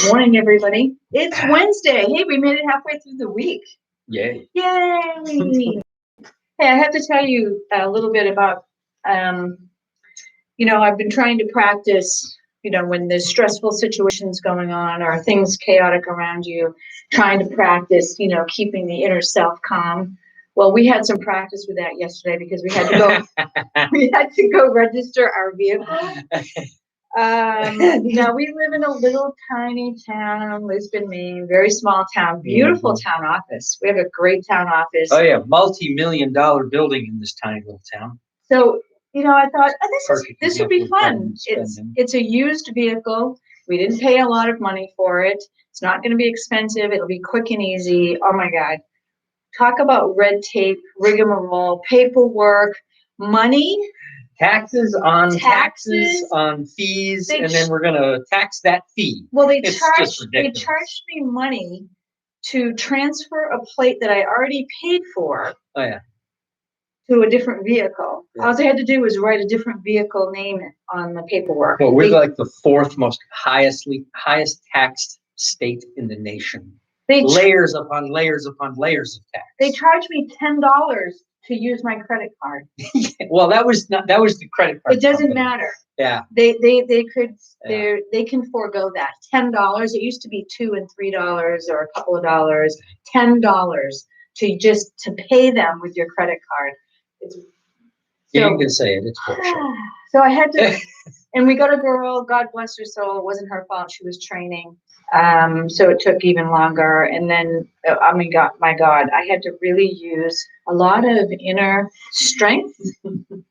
Good morning, everybody. It's Wednesday. Hey, we made it halfway through the week. Yay. Yay. Hey, I have to tell you a little bit about, I've been trying to practice, when there's stressful situations going on or things chaotic around you, trying to practice, keeping the inner self calm. Well, we had some practice with that yesterday because we had to go register our vehicle. Now we live in a little tiny town, Lisbon, Maine, very small town, beautiful town office. We have a great town office. Oh yeah, multi-million-dollar building in this tiny little town. So, I thought, this would be fun. It's a used vehicle. We didn't pay a lot of money for it. It's not going to be expensive. It'll be quick and easy. Oh my God. Talk about red tape, rigmarole, paperwork, money. Taxes on fees, and then we're going to tax that fee. Well, they charged me money to transfer a plate that I already paid for. Oh yeah. To a different vehicle. Yeah. All I had to do was write a different vehicle name on the paperwork. Well, we're like the fourth most highest taxed state in the nation. Layers upon layers upon layers of tax. They charged me $10 to use my credit card. Well, that was the credit card. It doesn't matter. Yeah. They can forego that. $10. It used to be $2 and $3 or a couple of dollars. $10 to pay them with your credit card. You can say it. It's bullshit. So I had to, and we got a girl. God bless her soul. It wasn't her fault. She was training. So it took even longer. And then, my God, I had to really use a lot of inner strength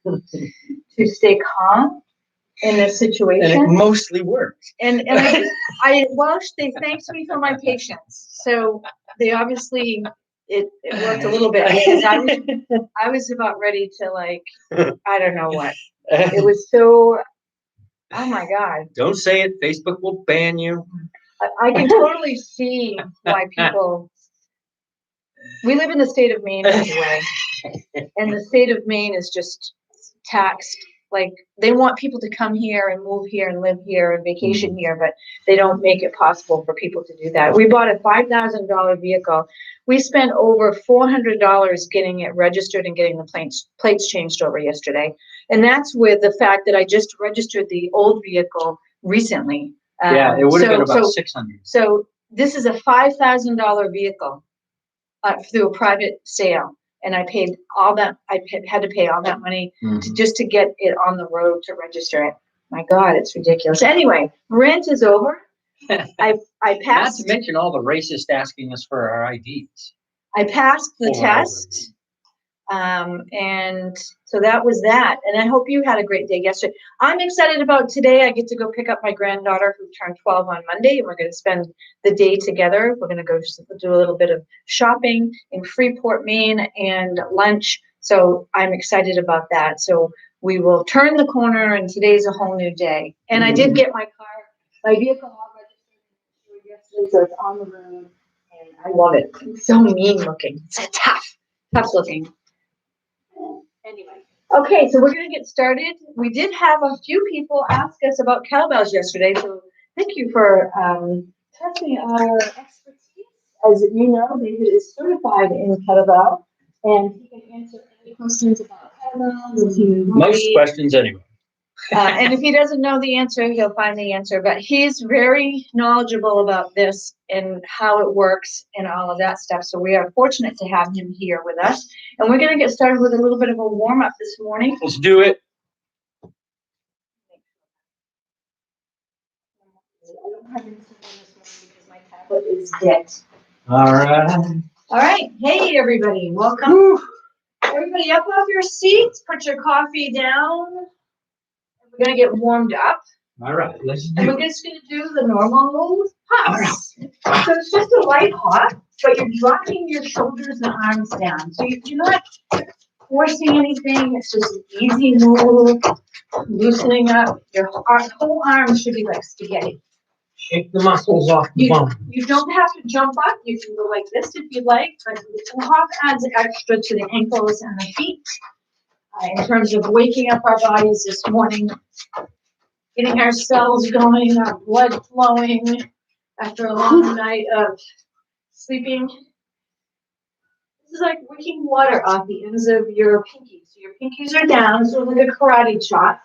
to stay calm in this situation. And it mostly worked. And they thanked me for my patience. So they obviously, it worked a little bit because I was about ready to I don't know what. It was so, oh my God. Don't say it. Facebook will ban you. I can totally see why we live in the state of Maine anyway, and the state of Maine is just taxed. Like they want people to come here and move here and live here and vacation here, but they don't make it possible for people to do that. We bought a $5,000 vehicle. We spent over $400 getting it registered and getting the plates changed over yesterday. And that's with the fact that I just registered the old vehicle recently. Yeah, it would have been about $600. So this is a $5,000 vehicle through a private sale, and I paid all that. I had to pay all that money just to get it on the road to register it. My God, it's ridiculous. Anyway, rent is over. I passed. Not to mention all the racists asking us for our IDs. I passed the test. And so that was that. And I hope you had a great day yesterday. I'm excited about today. I get to go pick up my granddaughter who turned 12 on Monday, and we're going to spend the day together. We're going to go do a little bit of shopping in Freeport, Maine, and lunch. So I'm excited about that. So we will turn the corner, and today's a whole new day. And I did get my vehicle all registered yesterday, so it's on the road, and I love it. It's so mean looking. It's tough looking. Anyway, okay, so we're going to get started. We did have a few people ask us about kettlebells yesterday, so thank you for testing our expertise. As you know, David is certified in kettlebell, and he can answer any questions about kettlebells. Most questions, anyway. And if he doesn't know the answer, he'll find the answer. But he's very knowledgeable about this and how it works and all of that stuff. So we are fortunate to have him here with us. And we're going to get started with a little bit of a warm-up this morning. Let's do it. I don't have anything this morning because my tablet is dead. All right. All right. Hey, everybody. Welcome. Woo. Everybody up off your seats. Put your coffee down. We're going to get warmed up. All right, let's do it. And we're just going to do the normal hops. Right. So it's just a light hop, but you're dropping your shoulders and arms down. So you're not forcing anything. It's just an easy move, loosening up. Your whole arm should be like spaghetti. Shake the muscles off the bone. You don't have to jump up. You can go like this if you like, but the hop adds extra to the ankles and the feet. In terms of waking up our bodies this morning, getting our cells going, our blood flowing, after a long night of sleeping. This is like wicking water off the ends of your pinkies. So your pinkies are down, so like a karate chop.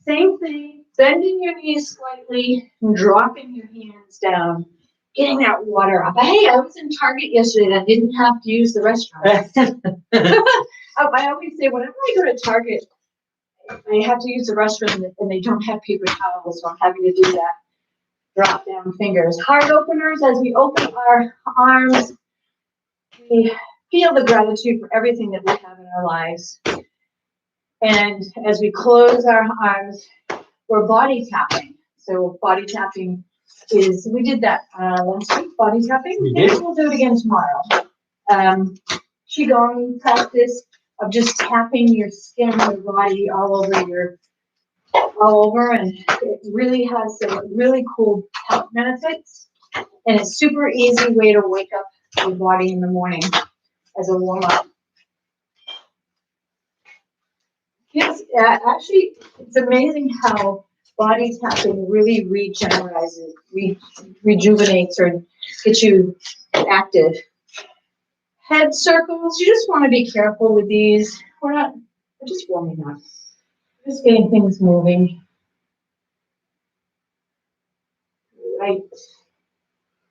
Same thing, bending your knees slightly, and dropping your hands down, getting that water up. Hey, I was in Target yesterday and I didn't have to use the restroom. I always say, whenever I go to Target, I have to use the restroom and they don't have paper towels, so I'm having to do that. Drop down fingers. Heart openers, as we open our arms, we feel the gratitude for everything that we have in our lives. And as we close our arms, we're body tapping. So body tapping is, we did that last week, body tapping. Maybe we'll do it again tomorrow. Qigong practice of just tapping your skin, your body all over, and it really has some really cool health benefits. And it's super easy way to wake up your body in the morning as a warm up. Yes, actually, it's amazing how body tapping really rejuvenates or gets you active. Head circles, you just want to be careful with these. We're just warming up. Just getting things moving. Right.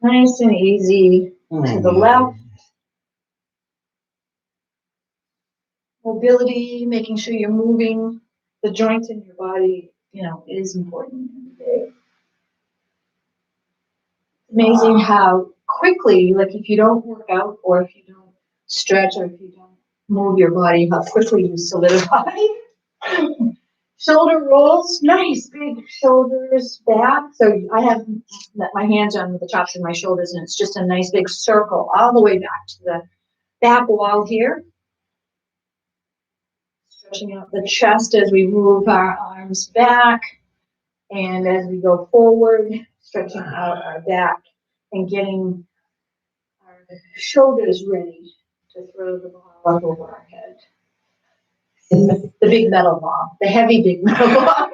Nice and easy to the left. Mobility, making sure you're moving. The joints in your body, is important. Amazing how quickly, like if you don't work out or if you don't stretch or if you don't move your body, how quickly you solidify. Shoulder rolls, nice big shoulders back. So I have my hands on the tops of my shoulders and it's just a nice big circle all the way back to the back wall here. Stretching out the chest as we move our arms back. And as we go forward, stretching out our back and getting our shoulders ready to throw the ball up over our head. The big metal ball, the heavy big metal ball.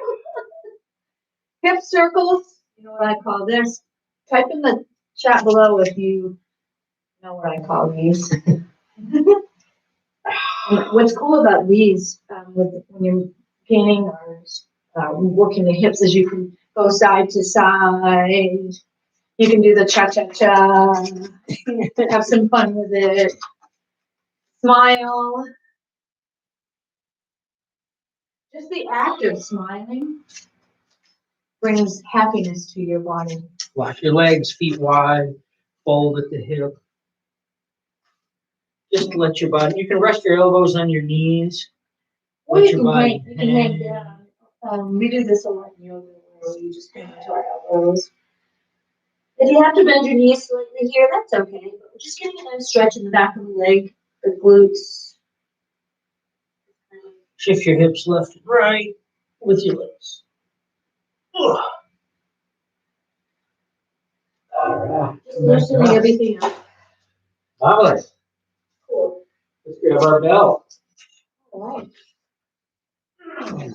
Hip circles, you know what I call this? Type in the chat below if you know what I call these. What's cool about these, when you're painting or working the hips, is you can go side to side. You can do the cha-cha-cha. Have some fun with it. Smile. Just the act of smiling brings happiness to your body. Wash your legs, feet wide, fold at the hip. Just let your body, you can rest your elbows on your knees. Or you can hang down. We do this a lot in yoga where we just hang to our elbows. If you have to bend your knees slightly here, that's okay. But we're just getting a nice stretch in the back of the leg, the glutes. Shift your hips left and right with your legs. All right. Just loosening everything up. Lovely. Cool. Let's grab our bell. All right.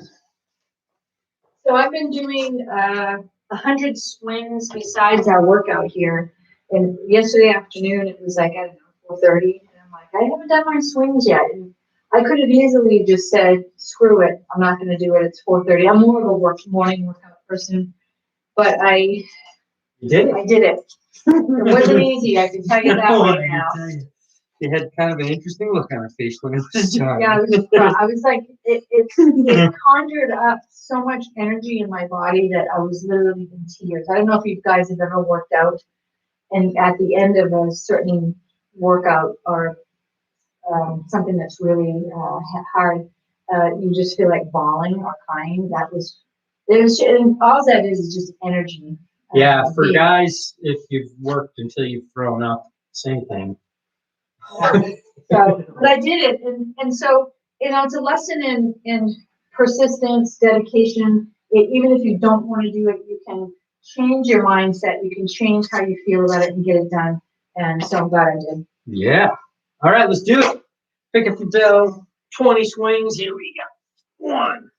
So I've been doing 100 swings besides our workout here. And yesterday afternoon, it was like, I don't know, 4:30. And I'm like, I haven't done my swings yet. And I could have easily just said, screw it. I'm not going to do it. It's 4:30. I'm more of a morning workout person. But I did it. It wasn't easy. I can tell you that right now. You had kind of an interesting look on her face when it was done. Yeah, I was like, it conjured up so much energy in my body that I was literally in tears. I don't know if you guys have ever worked out, and at the end of a certain workout or something that's really hard, you just feel like bawling or crying. And all that is just energy. Yeah, for guys, if you've worked until you've thrown up, same thing. So, but I did it, and so it's a lesson in persistence, dedication. Even if you don't want to do it, you can change your mindset. You can change how you feel about it and get it done. And so I'm glad I did. Yeah. All right, let's do it. Pick up the bell. 20 swings. Here we go. 1,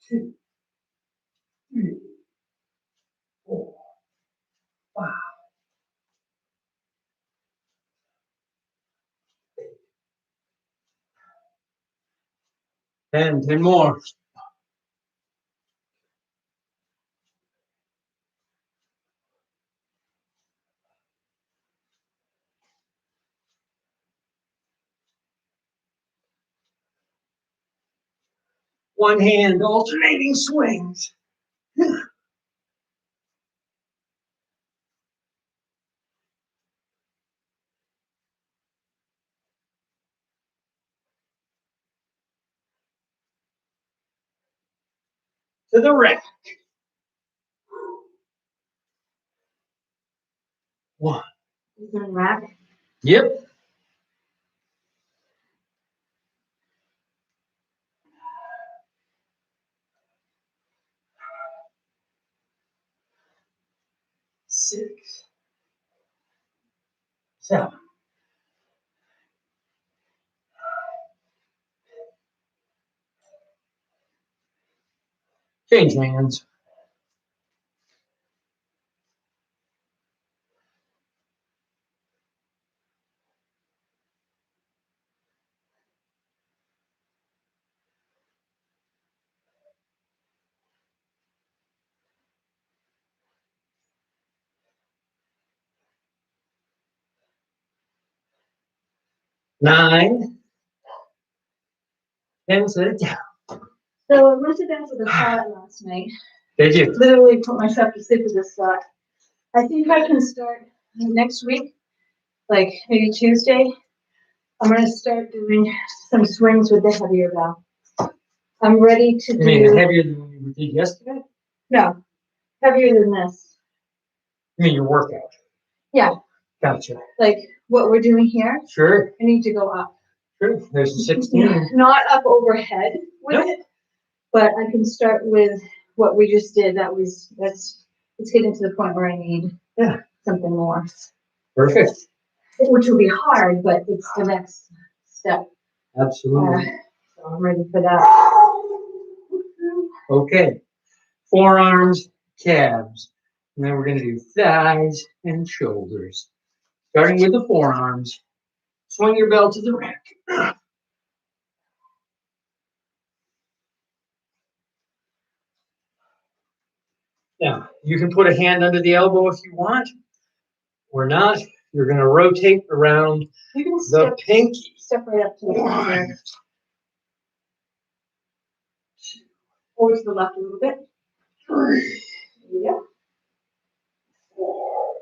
2, 3, 4, 10 more. One hand alternating swings. To the rack. 1. Is it a rack? Yep. Six. 7. Change hands. 9. 10, set it down. So I went to bed with a thought last night. Did you? Literally put myself to sleep with this thought. I think I can start next week, like maybe Tuesday. I'm gonna start doing some swings with the heavier bell. I'm ready to You mean do, heavier than you did yesterday? no, heavier than this. You mean your workout? Yeah, Gotcha. like what we're doing here, Sure. I need to go up. Sure. There's a 16. Not up overhead with it, but I can start with what we just did. Let's get into the point where I need something more. Perfect. Which will be hard, but it's the next step. Absolutely. So I'm ready for that. Okay. Forearms, calves. And then we're going to do thighs and shoulders. Starting with the forearms. Swing your bell to the rack. Now, you can put a hand under the elbow if you want, or not. You're going to rotate around You can the pinky. step right up to the left. Over to the left a little bit. 3. Yeah. 4.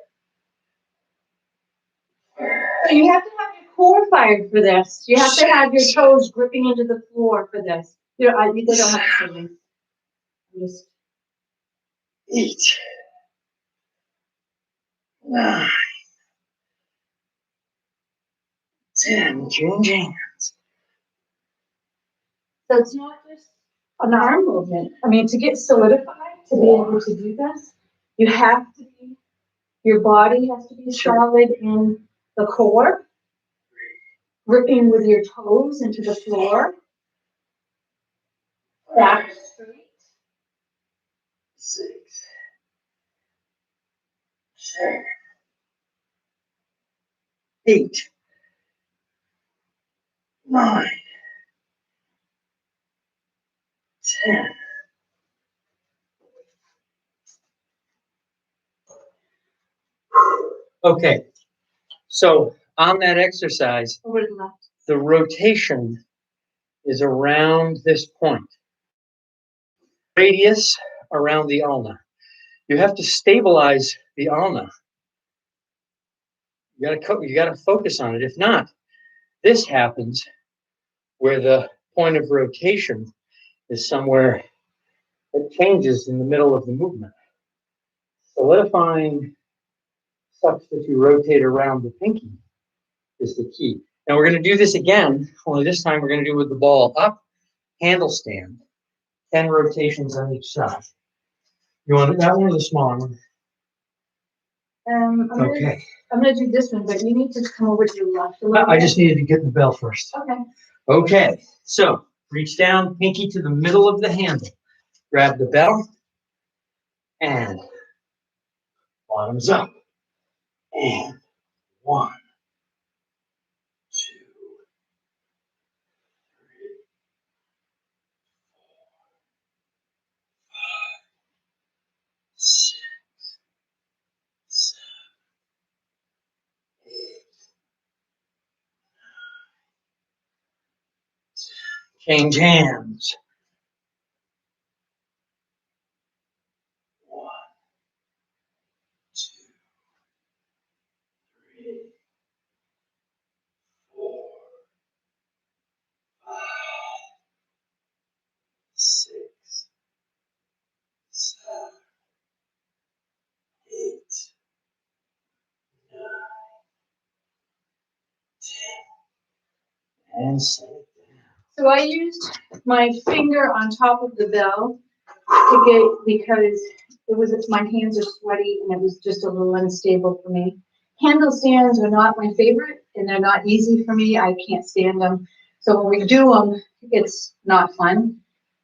So you have to have your core fired for this. You have to have your toes gripping into the floor for this. You know, they don't have to say this. 8. 9. 10. Change hands. So it's not just an arm movement. I mean, to get solidified, to be able to do this, you have to be, your body has to be solid in the core, gripping with your toes into the floor, back straight. 6. 7. 8. 9. 10. Okay, so on that exercise, Over to the left. the rotation is around this point. Radius around the ulna. You have to stabilize the ulna. You gotta focus on it. If not, this happens where the point of rotation is somewhere that changes in the middle of the movement. Solidifying such that you rotate around the pinky is the key. Now we're going to do this again, only this time we're going to do it with the ball up, handle stand, 10 rotations on each side. You want that one or the smaller one? I'm gonna do this one, but you need to come over to the left a little bit. I just needed to get the bell first. Okay. Okay, so reach down, pinky to the middle of the handle. Grab the bell and bottoms up. And 1, 2, Change hands. 1, 2, 3, 4, 5, 6, 7, 8, 9, 10, and sit down. So I used my finger on top of the bell to get, because my hands are sweaty and it was just a little unstable for me. Handle stands are not my favorite and they're not easy for me. I can't stand them. So when we do them, it's not fun.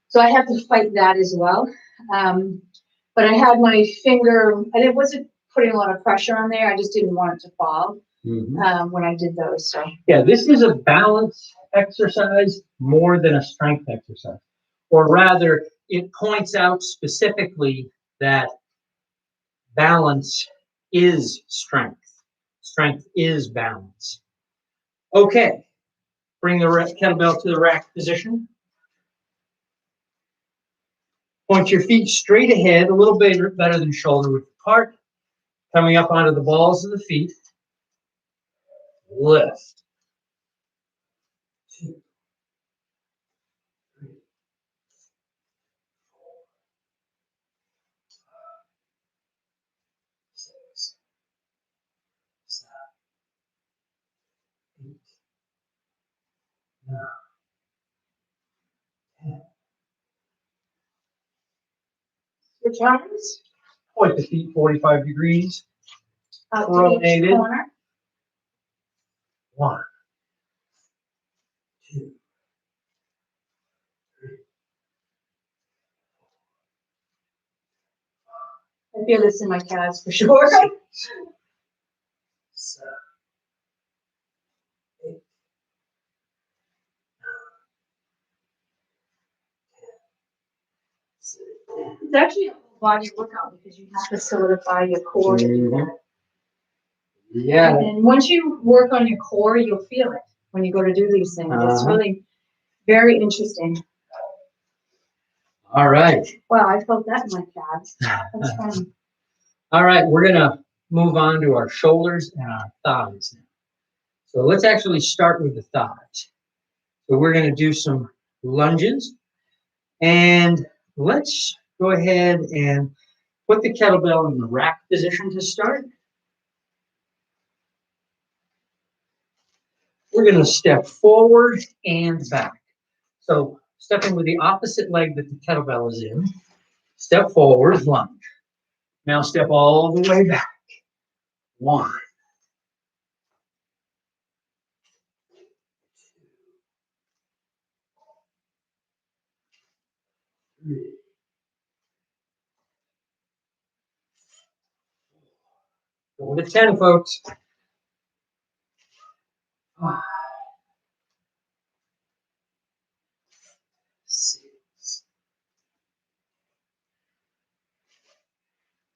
So I have to fight that as well. But I had my finger, and it wasn't putting a lot of pressure on there. I just didn't want it to fall when I did those. So yeah, this is a balance exercise more than a strength exercise, or rather, it points out specifically that balance is strength. Strength is balance. Okay, bring the kettlebell to the rack position. Point your feet straight ahead, a little bit better than shoulder width apart. Coming up onto the balls of the feet. Lift. 2, 3, 4, 6, 7, 8, 9, 10. switch arms. Point the feet 45 degrees. Out to Rotated. each corner. 1, 2, 3. I feel this in my calves for sure. 7, 8, 9, 10. It's actually a whole body workout because you have to solidify your core to do that. Yeah. And then once you work on your core, you'll feel it when you go to do these things. It's really very interesting. All right. Wow, I felt that in my calves. That's fun. All right, we're gonna move on to our shoulders and our thighs now. So let's actually start with the thighs. So we're gonna do some lunges, and let's go ahead and put the kettlebell in the rack position to start. We're gonna step forward and back. So stepping with the opposite leg that the kettlebell is in, step forward, lunge. Now step all the way back. 1, 2, 3, 4. Go to 10, folks. 5, 6,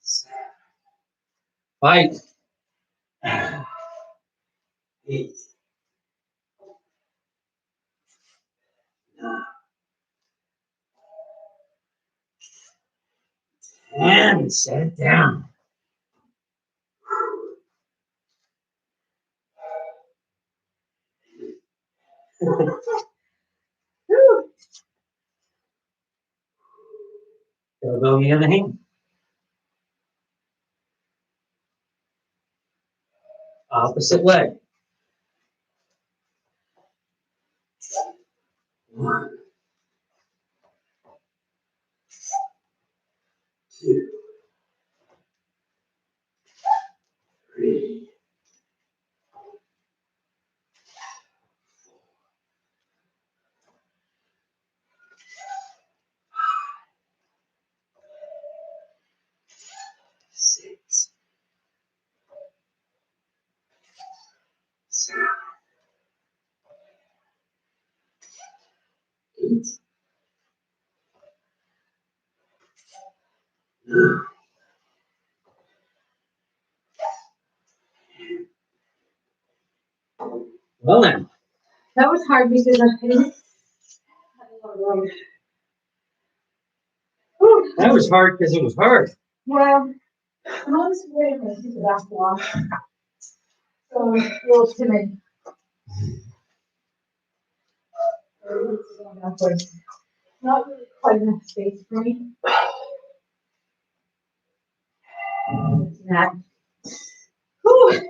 7. Fight. 8, 9, 10. Set it down. Kettlebell in the other hand. Opposite leg. 1, 2, 3, 6, 7, 8, 9. Well then. That was hard because Whew. That was hard because it was hard. Well, mom's waiting to see the basketball. So a little timid. Not really quite enough space for me. That. Whew.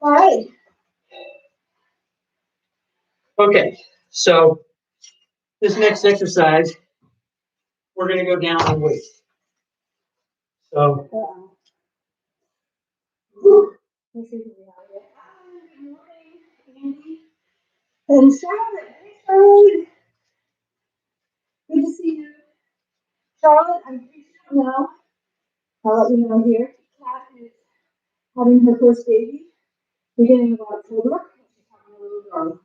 All right. Okay, so this next exercise, we're going to go down on weight. So, This is reality. Good morning, Andy. And Charlotte. Hey, Charlotte. Good to see you. Charlotte, I'm pretty sure now. I'll let you know here. Kat is having her first baby beginning of October. She's having a little girl.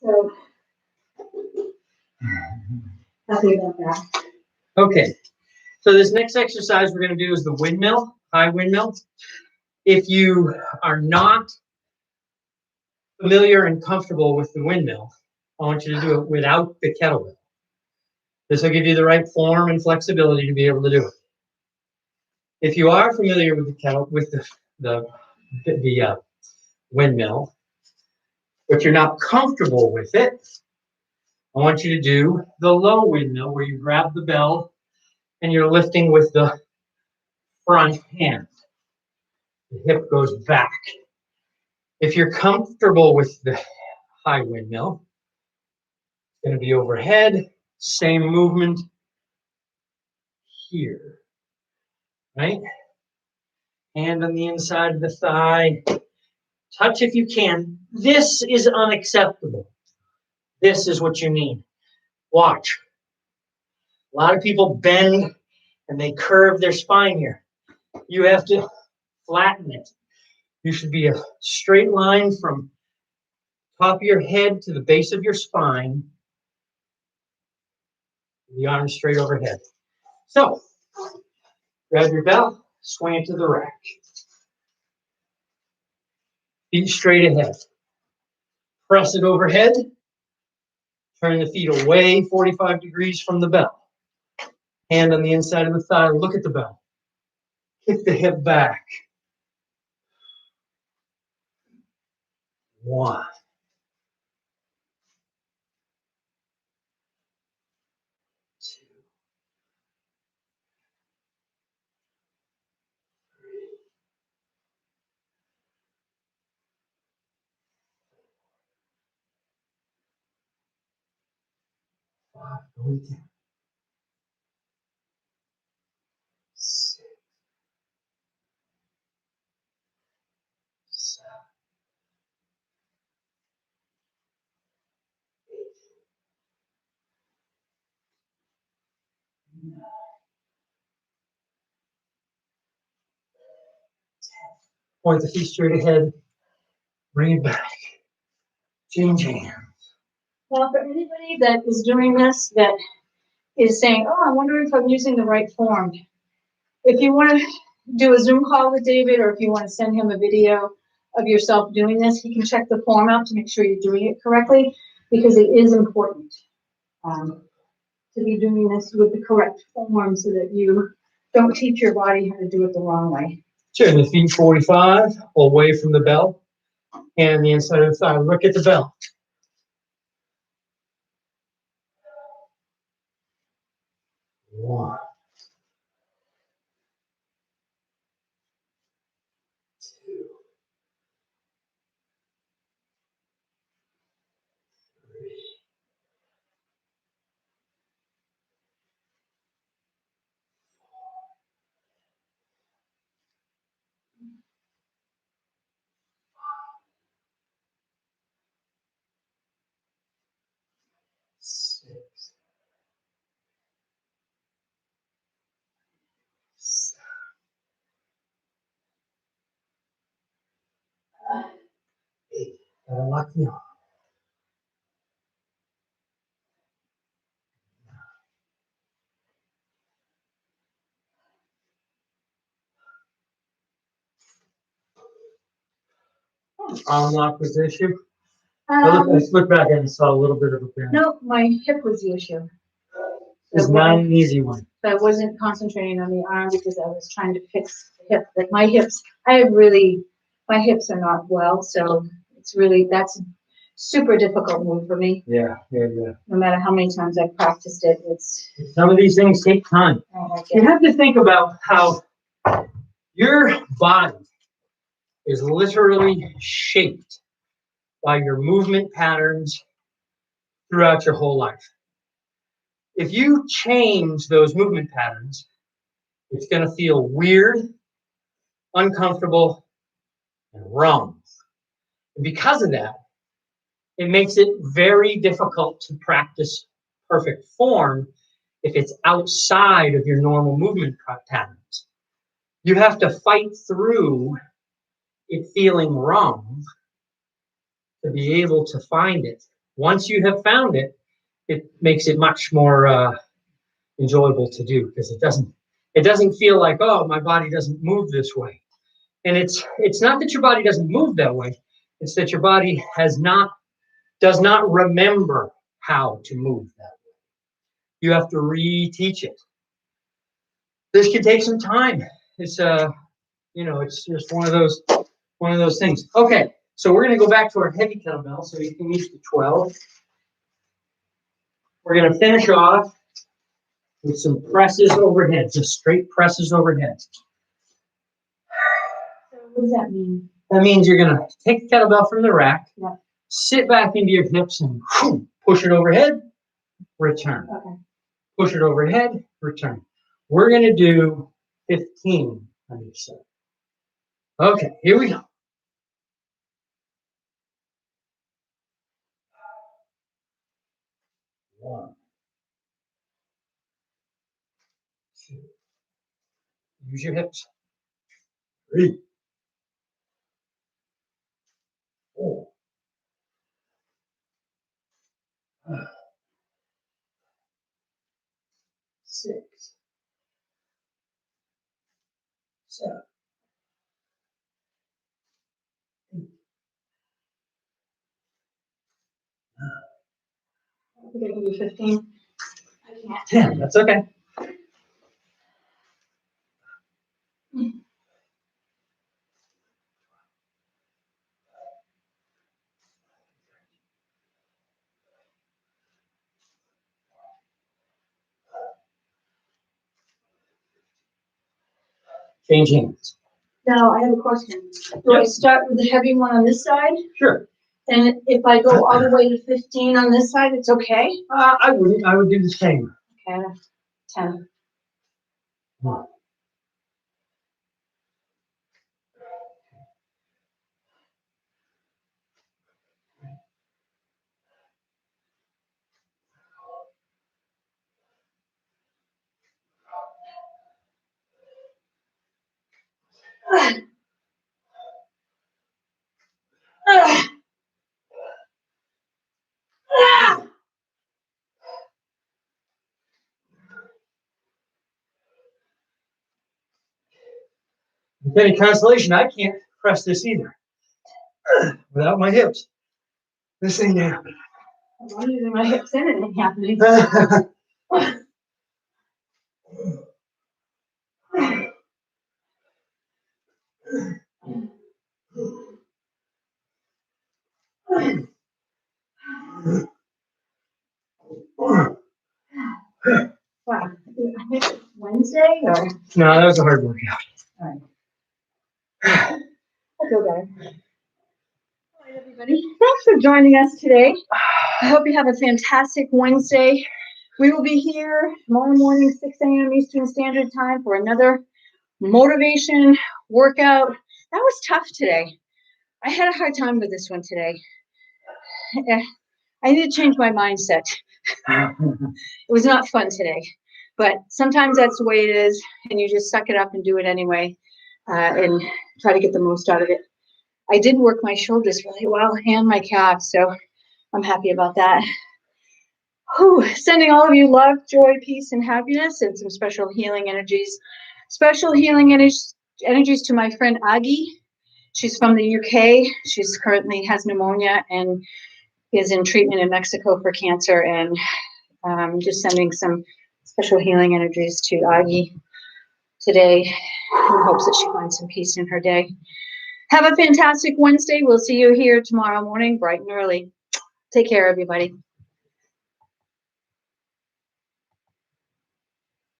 So happy about that. okay, so this next exercise we're going to do is the windmill, high windmill. If you are not familiar and comfortable with the windmill, I want you to do it without the kettlebell. This will give you the right form and flexibility to be able to do it. If you are familiar with the windmill, but you're not comfortable with it, I want you to do the low windmill where you grab the bell and you're lifting with the front hand. The hip goes back. If you're comfortable with the high windmill, it's going to be overhead, same movement here, right? Hand on the inside of the thigh. Touch if you can. This is unacceptable. This is what you need. Watch. A lot of people bend and they curve their spine here. You have to flatten it. You should be a straight line from top of your head to the base of your spine. The arms straight overhead. So, grab your bell, swing it to the rack. Feet straight ahead. Press it overhead. Turn the feet away 45 degrees from the bell. Hand on the inside of the thigh. Look at the bell. Kick the hip back. 1, 2, 5, going down. 6, 7, 8, 9, 10. Point the feet straight ahead. Bring it back. Change hands. Well, for anybody that is doing this, that is saying, oh, I wonder if I'm using the right form. If you want to do a Zoom call with David, or if you want to send him a video of yourself doing this, he can check the form out to make sure you're doing it correctly, because it is important to be doing this with the correct form so that you don't teach your body how to do it the wrong way. Turn the feet 45 away from the bell. Hand on the inside of the thigh. Look at the bell. 1, 2, 3, 6, 7, 8. Gotta lock the arm. 9. Arm lock position. I looked back and saw a little bit of a pain. No, my hip was the issue. It's not an easy one. But I wasn't concentrating on the arm because I was trying to fix the hip. Like my hips, my hips are not well, so that's a super difficult move for me. Yeah. No matter how many times I've practiced it, some of these things take time. You have to think about how your body is literally shaped by your movement patterns throughout your whole life. If you change those movement patterns, it's going to feel weird, uncomfortable, and wrong. And because of that, it makes it very difficult to practice perfect form if it's outside of your normal movement patterns. You have to fight through it feeling wrong to be able to find it. Once you have found it, it makes it much more enjoyable to do because it doesn't feel like, oh, my body doesn't move this way. And it's not that your body doesn't move that way, it's that your body does not remember how to move that way. You have to reteach it. This can take some time. It's it's just one of those things. Okay, so we're going to go back to our heavy kettlebell so you can use the 12. We're going to finish off with some presses overhead, just straight presses overhead. What does that mean? That means you're going to take the kettlebell from the rack, yeah. Sit back into your hips and push it overhead, return. Okay. Push it overhead, return. We're going to do 15 on each side. Okay, here we go. 1, 2. Use your hips. 3, 4. 5, 6, 7, 8, 9. I think I can do 15. I can't. 10. That's okay. Change hands. Now, I have a question. Do I start with the heavy one on this side? Sure. And if I go all the way to 15 on this side, it's okay? I wouldn't. I would do the same. Okay, 10. 1. With any consolation, I can't press this either without my hips. This ain't happening. I'm using my hips in it ain't happening. Wow. I think it's Wednesday or? No, that was a hard workout. All right. I'll go better. All right, everybody. Thanks for joining us today. I hope you have a fantastic Wednesday. We will be here tomorrow morning, 6 a.m. Eastern Standard Time for another motivation workout. That was tough today. I had a hard time with this one today. I need to change my mindset. It was not fun today, but sometimes that's the way it is, and you just suck it up and do it anyway, and try to get the most out of it. I did work my shoulders really well and my calves, so I'm happy about that. Whew. Sending all of you love, joy, peace, and happiness, and some special healing energies. Special healing energies to my friend Aggie. She's from the UK. She's currently has pneumonia, and is in treatment in Mexico for cancer, and just sending some special healing energies to Aggie today in hopes that she finds some peace in her day. Have a fantastic Wednesday. We'll see you here tomorrow morning, bright and early. Take care, everybody.